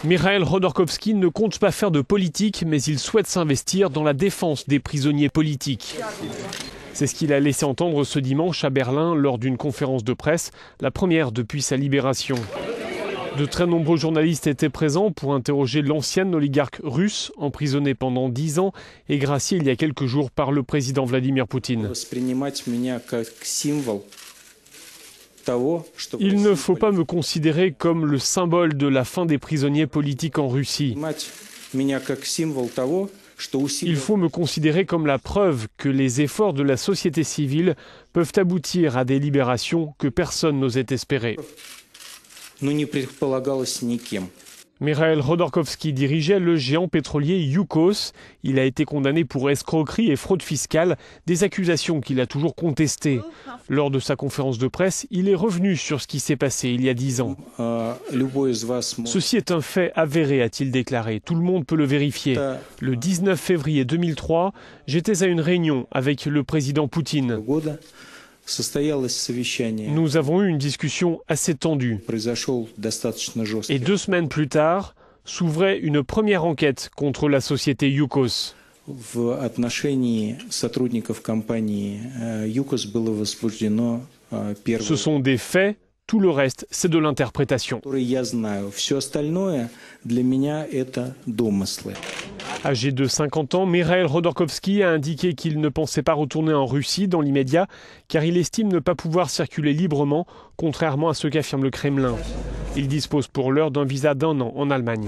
Mikhail Khodorkovsky ne compte pas faire de politique, mais il souhaite s'investir dans la défense des prisonniers politiques. C'est ce qu'il a laissé entendre ce dimanche à Berlin lors d'une conférence de presse, la première depuis sa libération. De très nombreux journalistes étaient présents pour interroger l'ancien oligarque russe, emprisonné pendant 10 ans et gracié il y a quelques jours par le président Vladimir Poutine. Il ne faut pas me considérer comme le symbole de la fin des prisonniers politiques en Russie. Il faut me considérer comme la preuve que les efforts de la société civile peuvent aboutir à des libérations que personne n'osait espérer. Mikhail Khodorkovsky dirigeait le géant pétrolier Yukos. Il a été condamné pour escroquerie et fraude fiscale, des accusations qu'il a toujours contestées. Lors de sa conférence de presse, il est revenu sur ce qui s'est passé il y a 10 ans. Ceci est un fait avéré, a-t-il déclaré. Tout le monde peut le vérifier. Le 19 février 2003, j'étais à une réunion avec le président Poutine. Nous avons eu une discussion assez tendue. Et 2 semaines plus tard, s'ouvrait une première enquête contre la société Yukos. Ce sont des faits, tout le reste, c'est de l'interprétation. Âgé de 50 ans, Mikhail Khodorkovsky a indiqué qu'il ne pensait pas retourner en Russie dans l'immédiat, car il estime ne pas pouvoir circuler librement, contrairement à ce qu'affirme le Kremlin. Il dispose pour l'heure d'un visa d'1 an en Allemagne.